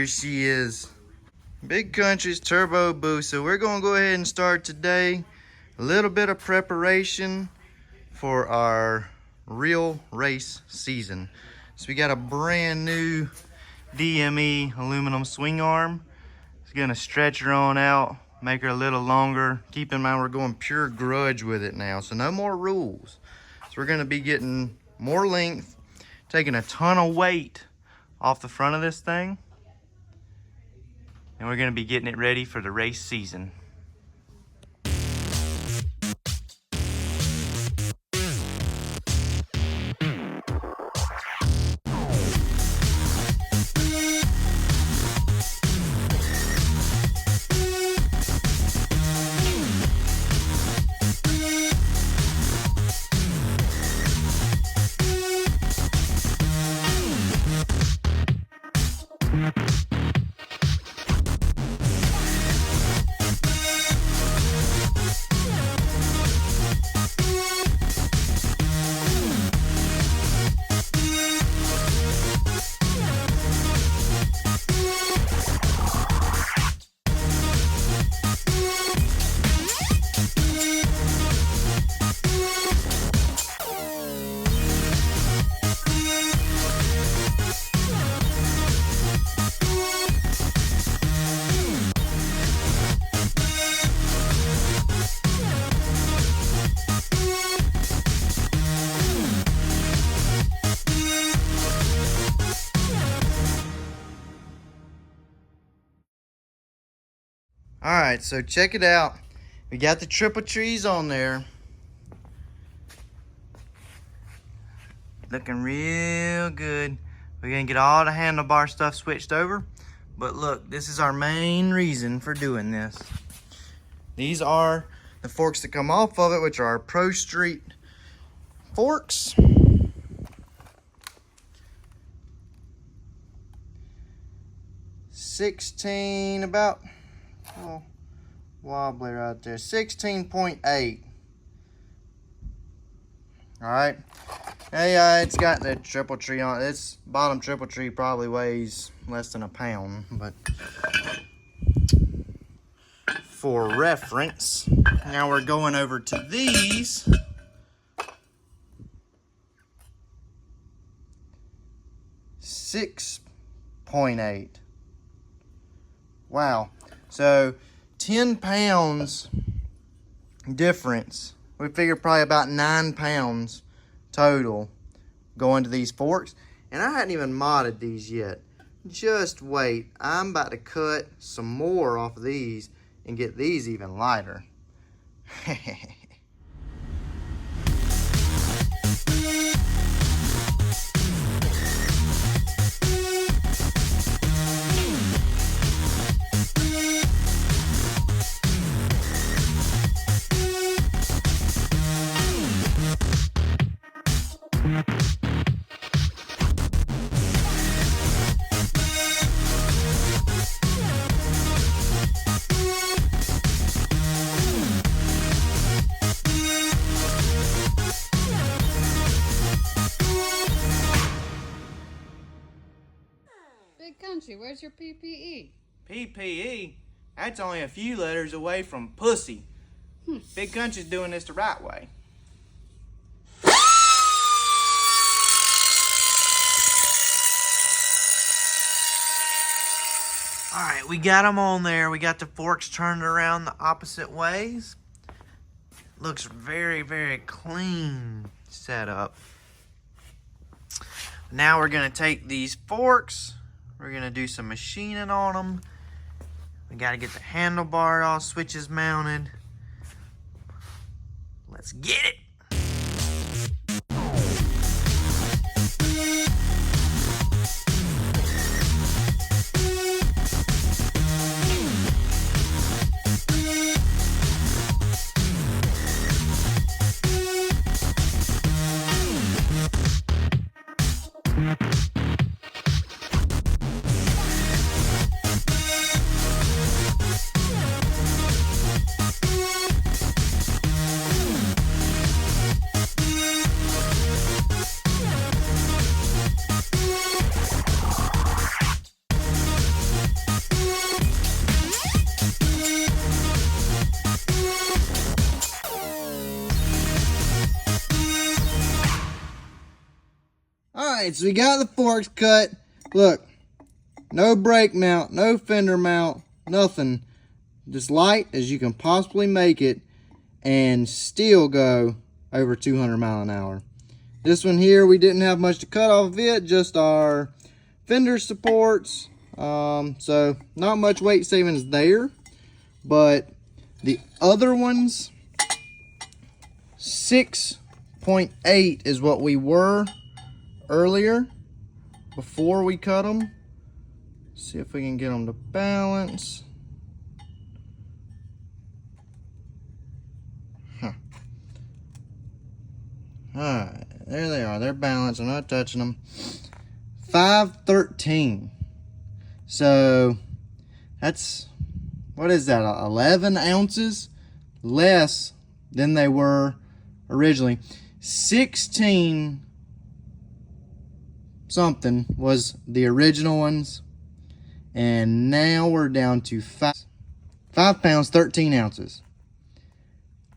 she is. Big Country's Turbo Busa. We're gonna go ahead and start today. A little bit of preparation for our real race season. So we got a brand new DME aluminum swing arm. It's gonna stretch her on out, make her a little longer. Keep in mind we're going pure grudge with it now, so no more rules. So we're gonna be getting more length, taking a ton of weight off the front of this thing, and we're gonna be getting it ready for the race season. All right, so check it out. We got the triple trees on there. Looking real good. We're gonna get all the handlebar stuff switched over. But look, this is our main reason for doing this. These are the forks that come off of it, which are our Pro Street forks. About oh, wobbly right there, 16.8. All right. Yeah, it's got the triple tree on it. Its bottom triple tree probably weighs less than a pound, but for reference, now we're going over to these. $6.8. Wow. So 10 pounds difference. We figure probably about 9 pounds total going to these forks. And I hadn't even modded these yet. Just wait. I'm about to cut some more off of these and get these even lighter. Big Country, where's your PPE? PPE? That's only a few letters away from pussy. Big Country's doing this the right way. All right, we got them on there. We got the forks turned around the opposite ways. Looks very, very clean setup. Now we're gonna take these forks. We're gonna do some machining on them. We gotta get the handlebar all switches mounted. Let's get it. Alright, so we got the forks cut. Look, no brake mount, no fender mount, nothing. Just light as you can possibly make it and still go over 200 mile an hour. This one here, we didn't have much to cut off of it, just our fender supports. So not much weight savings there, but the other ones, 6.8 is what we were earlier before we cut them. See if we can get them to balance. Alright, there they are. They're balanced. I'm not touching them. 513. So that's, what is that, 11 ounces less than they were originally. 16 something was the original ones, and now we're down to 5 pounds 13 ounces.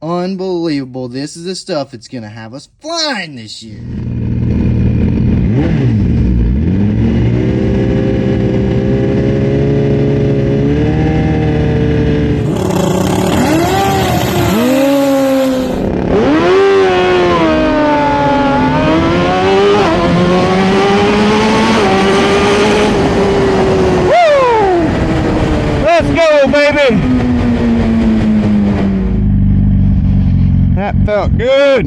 Unbelievable. This is the stuff that's gonna have us flying this year. That felt good.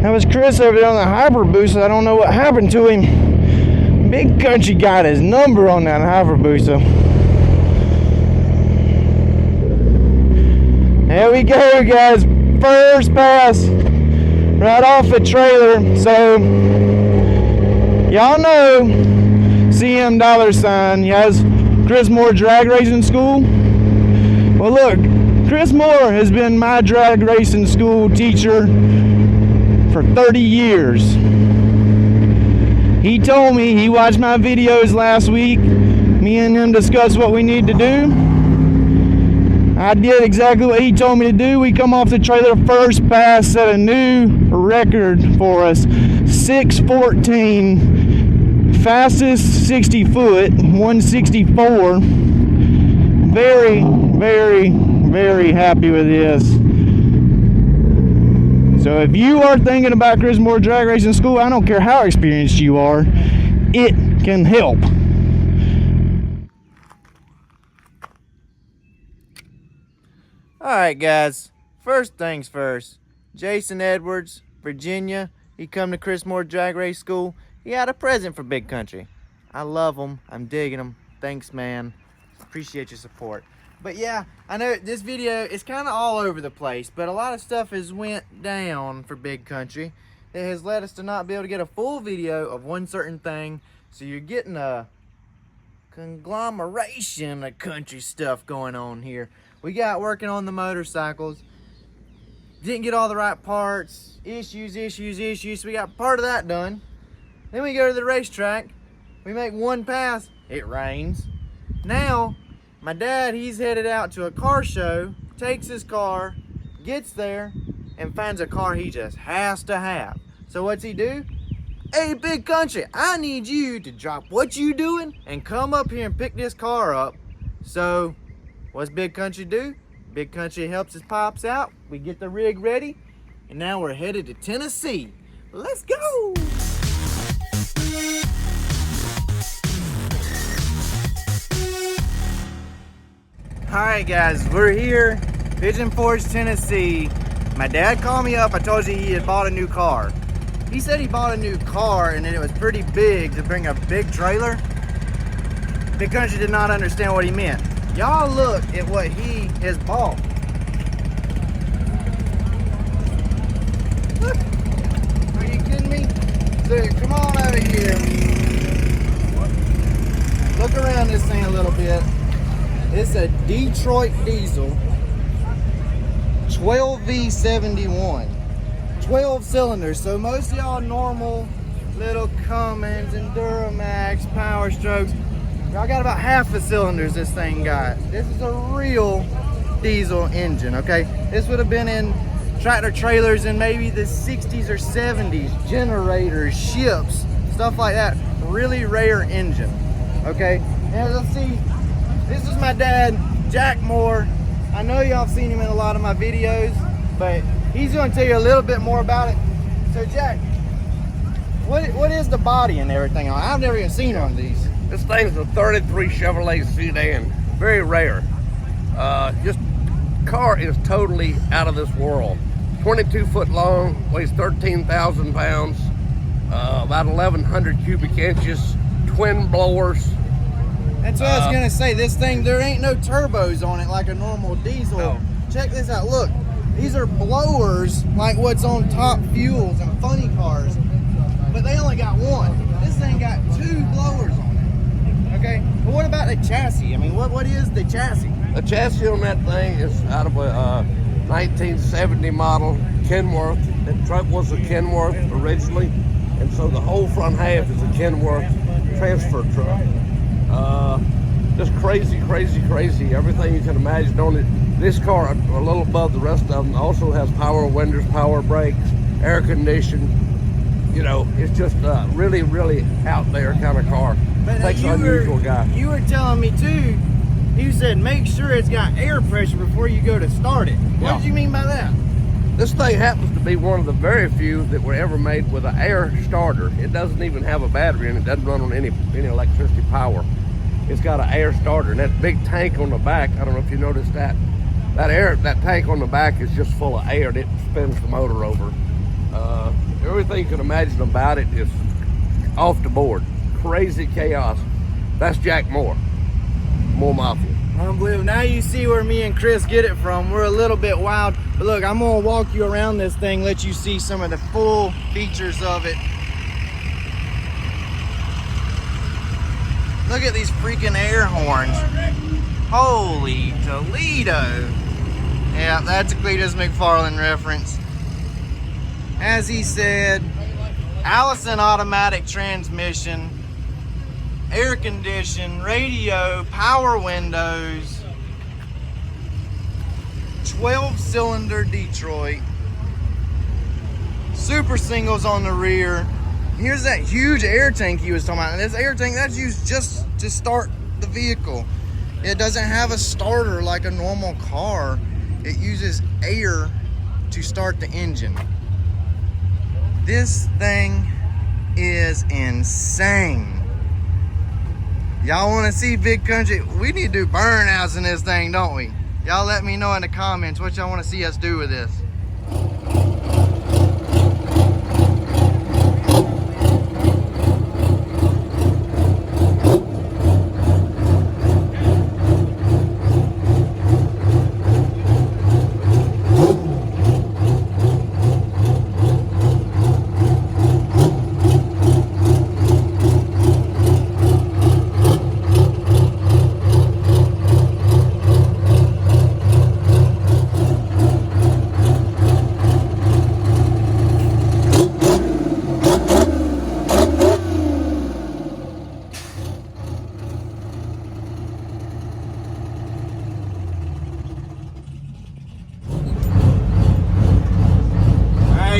That was Chris over there on the Hyperbusa. I don't know what happened to him. Big Country got his number on that Hyperbusa. There we go, guys. First pass right off the trailer. So y'all know CM $. He has Chris Moore Drag Racing School. Well, look, Chris Moore has been my drag racing school teacher for 30 years. He told me, he watched my videos last week. Me and him discussed what we need to do. I did exactly what he told me to do. We come off the trailer, first pass, set a new record for us. 6:14, fastest 60 foot, 164. Very, very, very happy with this. So if you are thinking about Chris Moore Drag Racing School, I don't care how experienced you are, it can help. Alright guys, first things first. Jason Edwards, Virginia, he come to Chris Moore Drag Race School. He had a present for Big Country. I love him. I'm digging him. Thanks, man. Appreciate your support. But yeah, I know this video is kind of all over the place, but a lot of stuff has went down for Big Country that has led us to not be able to get a full video of one certain thing. So you're getting a conglomeration of country stuff going on here. We got working on the motorcycles. Didn't get all the right parts. Issues. So we got part of that done. Then we go to the racetrack. We make one pass. It rains. Now, my dad, he's headed out to a car show, takes his car, gets there, and finds a car he just has to have. So what's he do? Hey, Big Country, I need you to drop what you doing and come up here and pick this car up. So, what's Big Country do? Big Country helps his pops out. We get the rig ready, and now we're headed to Tennessee. Let's go! Alright guys, we're here, Pigeon Forge, Tennessee. My dad called me up. I told you he had bought a new car. He said he bought a new car and then it was pretty big to bring a big trailer. Big Country did not understand what he meant. Y'all look at what he has bought. Look. Are you kidding me? Dude, come on over here. Look around this thing a little bit. It's a Detroit diesel, 12V71, 12 cylinders. So most of y'all normal little Cummins and Duramax Power Strokes, y'all got about half the cylinders this thing got. This is a real diesel engine, okay? This would have been in tractor trailers in maybe the 60s or 70s, generators, ships, stuff like that. Really rare engine, okay? And let's see, this is my dad, Jack Moore. I know y'all have seen him in a lot of my videos, but he's gonna tell you a little bit more about it. So Jack, what is the body and everything on? I've never even seen one of these. This thing's a 33 Chevrolet sedan, very rare. Just car is totally out of this world. 22 foot long, weighs 13,000 pounds, about 1,100 cubic inches, twin blowers. That's what I was gonna say. This thing, there ain't no turbos on it like a normal diesel. No. Check this out. Look, these are blowers like what's on top fuels and funny cars, but they only got one. This thing got 2 blowers on it. Okay, but what about the chassis? I mean, what is the chassis? The chassis on that thing is out of a 1970 model Kenworth. The truck was a Kenworth originally, and so the whole front half is a Kenworth transfer truck. Just crazy, crazy, crazy. Everything you can imagine on it. This car, a little above the rest of them, also has power windows, power brakes, air conditioning. You know, it's just really, really out there kind of car. But Takes an unusual guy. You were telling me too, you said make sure it's got air pressure before you go to start it. What Yeah. did you mean by that? This thing happens to be one of the very few that were ever made with an air starter. It doesn't even have a battery and it doesn't run on any electricity power. It's got an air starter, and that big tank on the back, I don't know if you noticed that. That tank on the back is just full of air and it spins the motor over. Everything you can imagine about it is off the board. Crazy chaos. That's Jack Moore. Moore Mafia. Unbelievable. Now you see where me and Chris get it from. We're a little bit wild. But look, I'm gonna walk you around this thing, let you see some of the full features of it. Look at these freaking air horns. Holy Toledo. Yeah, that's a Cletus McFarland reference. As he said, Allison automatic transmission, air condition, radio, power windows, 12-cylinder Detroit, super singles on the rear. Here's that huge air tank he was talking about. And this air tank, that's used just to start the vehicle. It doesn't have a starter like a normal car. It uses air to start the engine. This thing is insane. Y'all want to see Big Country? We need to do burnouts in this thing, don't we? Y'all let me know in the comments what y'all want to see us do with this.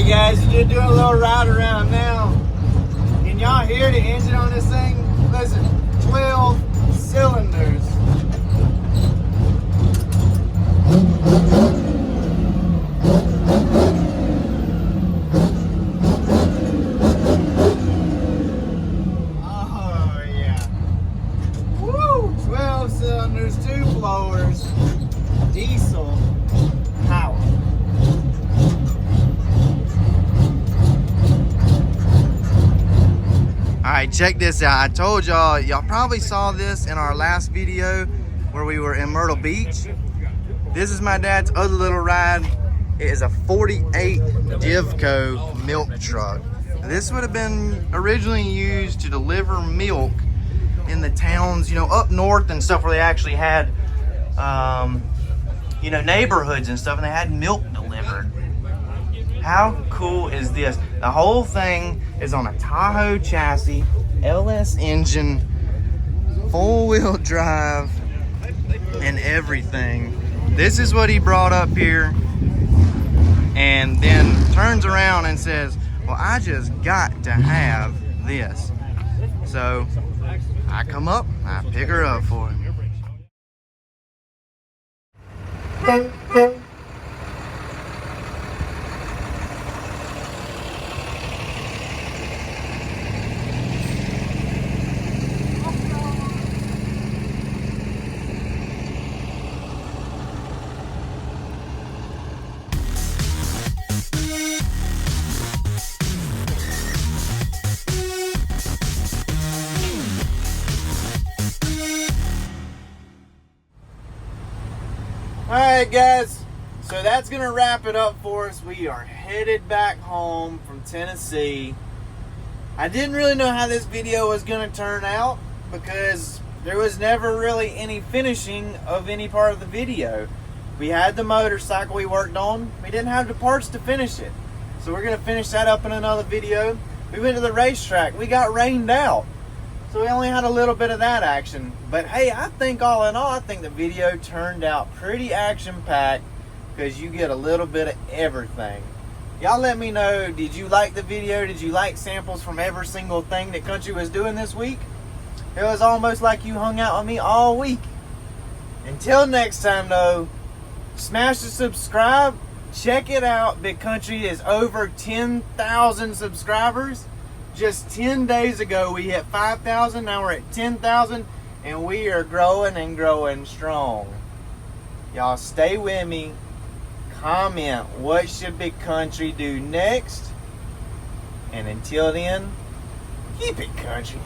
Guys, you're doing a little ride around now. Can y'all hear the engine on this thing? Listen, 12 cylinders. Oh yeah. Woo! 12 cylinders, 2 blowers, diesel power. Alright, check this out. I told y'all probably saw this in our last video where we were in Myrtle Beach. This is my dad's other little ride. It is a 48 Divco milk truck. This would have been originally used to deliver milk in the towns, you know, up north and stuff where they actually had, you know, neighborhoods and stuff, and they had milk delivered. How cool is this? The whole thing is on a Tahoe chassis, LS engine, 4-wheel drive, and everything. This is what he brought up here. and then turns around and says, well, I just got to have this. So I come up, I pick her up for him. Alright guys, so that's going to wrap it up for us. We are headed back home from Tennessee. I didn't really know how this video was going to turn out because there was never really any finishing of any part of the video. We had the motorcycle we worked on. We didn't have the parts to finish it. So we're going to finish that up in another video. We went to the racetrack. We got rained out. So we only had a little bit of that action. But hey, I think all in all, I think the video turned out pretty action-packed because you get a little bit of everything. Y'all let me know, did you like the video? Did you like samples from every single thing that Country was doing this week? It was almost like you hung out with me all week. Until next time though, smash the subscribe. Check it out. Big Country is over 10,000 subscribers. Just 10 days ago we hit 5,000, now we're at 10,000, and we are growing and growing strong. Y'all stay with me. Comment, what should Big Country do next? And until then, keep it country.